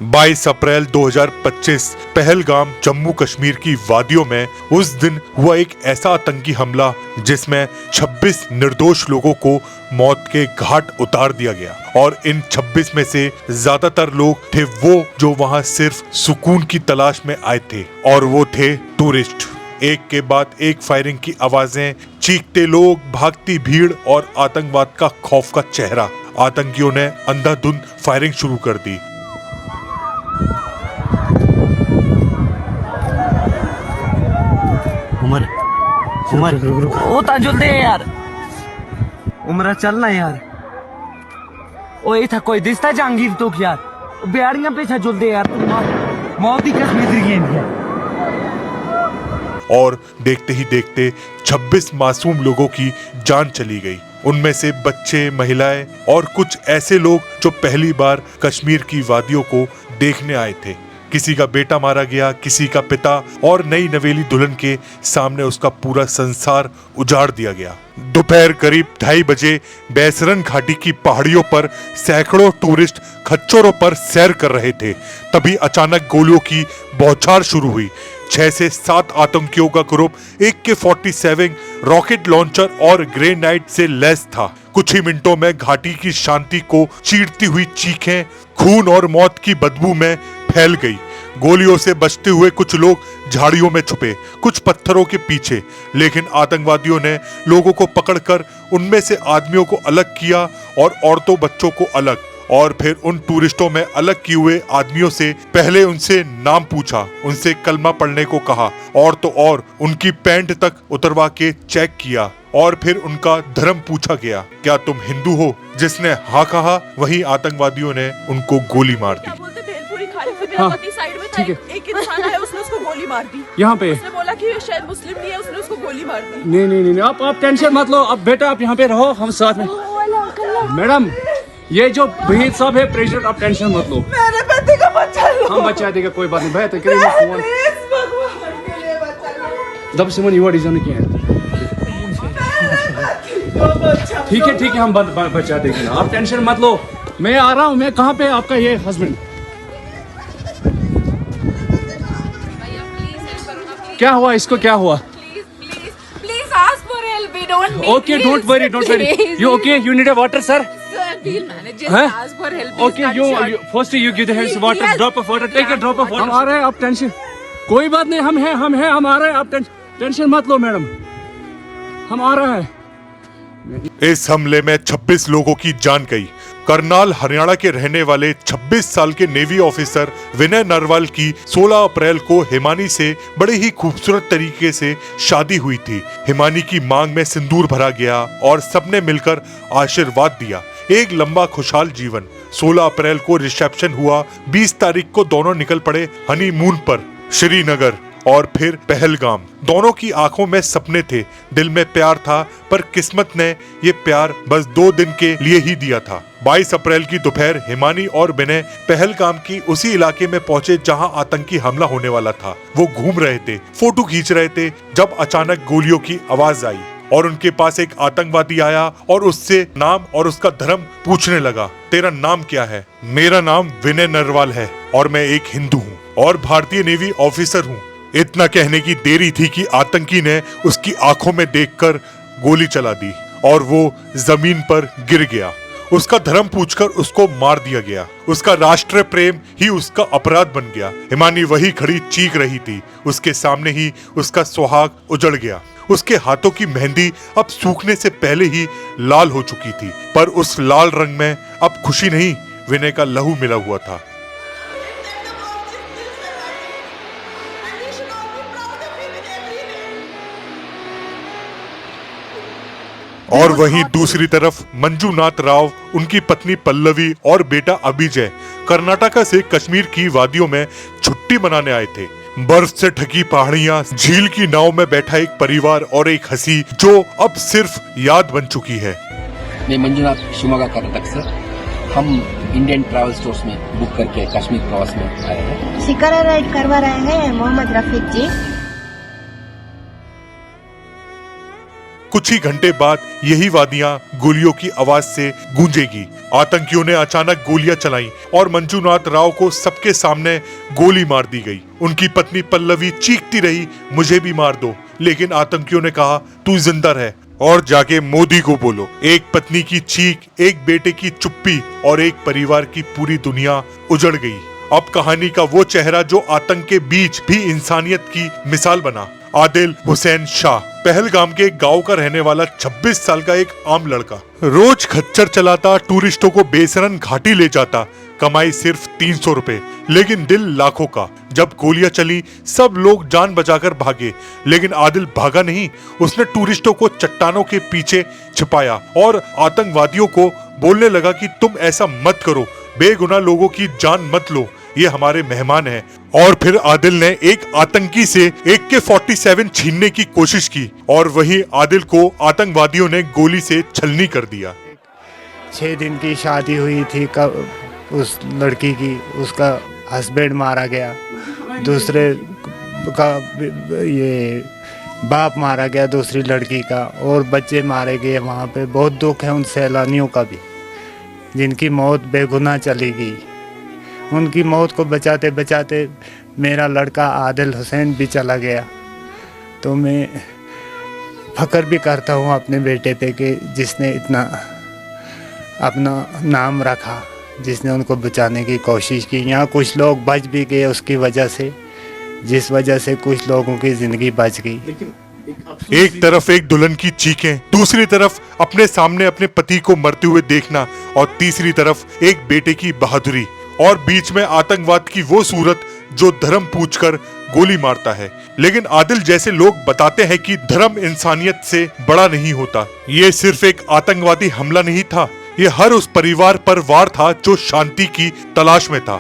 22 अप्रैल 2025 पहलगाम जम्मू कश्मीर की वादियों में उस दिन हुआ एक ऐसा आतंकी हमला जिसमें 26 निर्दोष लोगों को मौत के घाट उतार दिया गया और इन 26 में से ज्यादातर लोग थे वो जो वहां सिर्फ सुकून की तलाश में आए थे और वो थे टूरिस्ट। एक के बाद एक फायरिंग की आवाजें, चीखते लोग, भागती भीड़ और आतंकवाद का खौफ का चेहरा। आतंकियों ने अंधाधुंध फायरिंग शुरू कर दी। उमर ओ ताजुल दे यार, उमरा चलना यार। ओ ये था कोई दिसता जहांगीर तो यार, बिहारियां पे छजुल दे यार, तुम मौत की कश्मीर गेम है। और देखते ही देखते 26 मासूम लोगों की जान चली गई। उनमें से बच्चे, महिलाएं और कुछ ऐसे लोग जो पहली बार कश्मीर की वादियों को देखने आए थे। किसी का बेटा मारा गया, किसी का पिता, और नई नवेली दुल्हन के सामने उसका पूरा संसार उजाड़ दिया गया। दोपहर करीब 2:30 बजे बैसरन घाटी की पहाड़ियों पर सैकड़ों टूरिस्ट खच्चरों पर सैर कर रहे थे। तभी अचानक गोलियों की बौछार शुरू हुई। 6 से 7 आतंकियों का ग्रुप AK-47 रॉकेट लॉन्चर और ग्रेनाइड से लैस था। कुछ ही मिनटों में घाटी की शांति को चीरती हुई चीखें खून और मौत की बदबू में फैल गई। गोलियों से बचते हुए कुछ लोग झाड़ियों में छुपे, कुछ पत्थरों के पीछे, लेकिन आतंकवादियों ने लोगों को पकड़कर उनमें से आदमियों को अलग किया और औरतों बच्चों को अलग, और फिर उन टूरिस्टों में अलग किए हुए आदमियों से पहले उनसे नाम पूछा, उनसे कलमा पढ़ने को कहा और तो और उनकी पैंट तक उतरवा के चेक किया और फिर उनका धर्म पूछा गया, क्या तुम हिंदू हो? जिसने हाँ कहा वहीं आतंकवादियों ने उनको गोली मार दी। हाँ, साइड में था, एक इंसान आया, उसने उसको गोली मार दी। यहाँ पे उसने बोला कि ये शायद मुस्लिम नहीं है, उसने उसको गोली मार दी। नहीं, आप टेंशन मत लो। अब बेटा आप यहाँ पे रहो, हम साथ में। मैडम ये जो भहीद साहब है प्रेसिडेंट, आप टेंशन मत लो। मेरे बेटे का बच्चा लो। हम बचा देगा, कोई बात नहीं। भैया तो करिए फोन। जब सिमन युवा डिजाइन किया है, ठीक है, हम बचा देंगे ना, आप टेंशन मत लो। मैं आ रहा हूँ। मैं कहाँ पे आपका ये हस्बैंड? क्या हुआ इसको, क्या हुआ? Please ask for help. We don't need Okay, don't worry. You okay? You need a water, sir? Sir, we'll manage. Just Huh? ask for help. Okay, you first you give the hands water, Yes. drop of water, take a drop of water. हम आ रहे हैं, आप tension, कोई बात नहीं, हम हैं, हम आ रहे हैं, आप टेंशन मत लो मैडम, हम आ रहे हैं। इस हमले में 26 लोगों की जान गई। करनाल हरियाणा के रहने वाले 26 साल के नेवी ऑफिसर विनय नरवाल की 16 अप्रैल को हिमानी से बड़े ही खूबसूरत तरीके से शादी हुई थी। हिमानी की मांग में सिंदूर भरा गया और सबने मिलकर आशीर्वाद दिया। एक लंबा खुशहाल जीवन। 16 अप्रैल को रिसेप्शन हुआ। 20 तारीख को दोनों निकल पड़े हनीमून पर श्रीनगर और फिर पहलगाम। दोनों की आंखों में सपने थे, दिल में प्यार था, पर किस्मत ने ये प्यार बस 2 दिन के लिए ही दिया था। 22 अप्रैल की दोपहर हिमानी और विनय पहलगाम की उसी इलाके में पहुंचे जहां आतंकी हमला होने वाला था। वो घूम रहे थे, फोटो खींच रहे थे, जब अचानक गोलियों की आवाज आई और उनके पास एक आतंकवादी आया और उससे नाम और उसका धर्म पूछने लगा। तेरा नाम क्या है? मेरा नाम विनय नरवाल है और मैं एक हिंदू हूँ और भारतीय नेवी ऑफिसर हूँ। इतना कहने की देरी थी कि आतंकी ने उसकी आंखों में देखकर गोली चला दी और वो जमीन पर गिर गया। उसका धर्म पूछकर उसको मार दिया गया। उसका राष्ट्र प्रेम ही उसका अपराध बन गया। हिमानी वही खड़ी चीख रही थी। उसके सामने ही उसका सुहाग उजड़ गया। उसके हाथों की मेहंदी अब सूखने से पहले ही लाल हो चुकी थी, पर उस लाल रंग में अब खुशी नहीं, विनय का लहू मिला हुआ था। और वहीं दूसरी तरफ मंजूनाथ राव, उनकी पत्नी पल्लवी और बेटा अभिजय कर्नाटका से कश्मीर की वादियों में छुट्टी मनाने आए थे। बर्फ से ढकी पहाड़ियां, झील की नाव में बैठा एक परिवार और एक हंसी जो अब सिर्फ याद बन चुकी है। मैं मंजूनाथ शिवमोगा कर्नाटक से, हम इंडियन ट्रैवल स्टोर्स में बुक करके कश्मीर प्रवास में आए हैं। शिकारा राइड करवा रहे हैं मोहम्मद रफीक जी। कुछ ही घंटे बाद यही वादियां गोलियों की आवाज से गूंजेगी। आतंकियों ने अचानक गोलियां चलाई और मंजूनाथ राव को सबके सामने गोली मार दी गई। उनकी पत्नी पल्लवी चीखती रही, मुझे भी मार दो, लेकिन आतंकियों ने कहा, तू जिंदा रह और जाके मोदी को बोलो। एक पत्नी की चीख, एक बेटे की चुप्पी और एक परिवार की पूरी दुनिया उजड़ गई। अब कहानी का वो चेहरा जो आतंक के बीच भी इंसानियत की मिसाल बना, आदिल हुसैन शाह, पहलगाम के एक गांव का रहने वाला 26 साल का एक आम लड़का। रोज खच्चर चलाता, टूरिस्टों को बेसरन घाटी ले जाता, कमाई सिर्फ 300 रुपए, लेकिन दिल लाखों का। जब गोलियां चली सब लोग जान बचाकर भागे, लेकिन आदिल भागा नहीं। उसने टूरिस्टों को चट्टानों के पीछे छिपाया और आतंकवादियों को बोलने लगा कि तुम ऐसा मत करो, बेगुनाह लोगों की जान मत लो, ये हमारे मेहमान हैं। और फिर आदिल ने एक आतंकी से AK-47 छीनने की कोशिश की और वहीं आदिल को आतंकवादियों ने गोली से छलनी कर दिया। 6 दिन की शादी हुई थी उस लड़की की, उसका हस्बैंड मारा गया, दूसरे का ये बाप मारा गया दूसरी लड़की का, और बच्चे मारे गए। वहाँ पे बहुत दुख है उन सैलानियों का भी, जिनकी मौत बेगुनाह चली गई। उनकी मौत को बचाते बचाते मेरा लड़का आदिल हुसैन भी चला गया। तो मैं फख्र भी करता हूँ अपने बेटे पे कि जिसने इतना अपना नाम रखा, जिसने उनको बचाने की कोशिश की। यहाँ कुछ लोग बच भी गए उसकी वजह से, जिस वजह से कुछ लोगों की ज़िंदगी बच गई। एक तरफ एक दुल्हन की चीखें, दूसरी तरफ अपने सामने अपने पति को मरते हुए देखना, और तीसरी तरफ एक बेटे की बहादुरी, और बीच में आतंकवाद की वो सूरत जो धर्म पूछकर गोली मारता है। लेकिन आदिल जैसे लोग बताते हैं कि धर्म इंसानियत से बड़ा नहीं होता। ये सिर्फ एक आतंकवादी हमला नहीं था, ये हर उस परिवार पर वार था जो शांति की तलाश में था,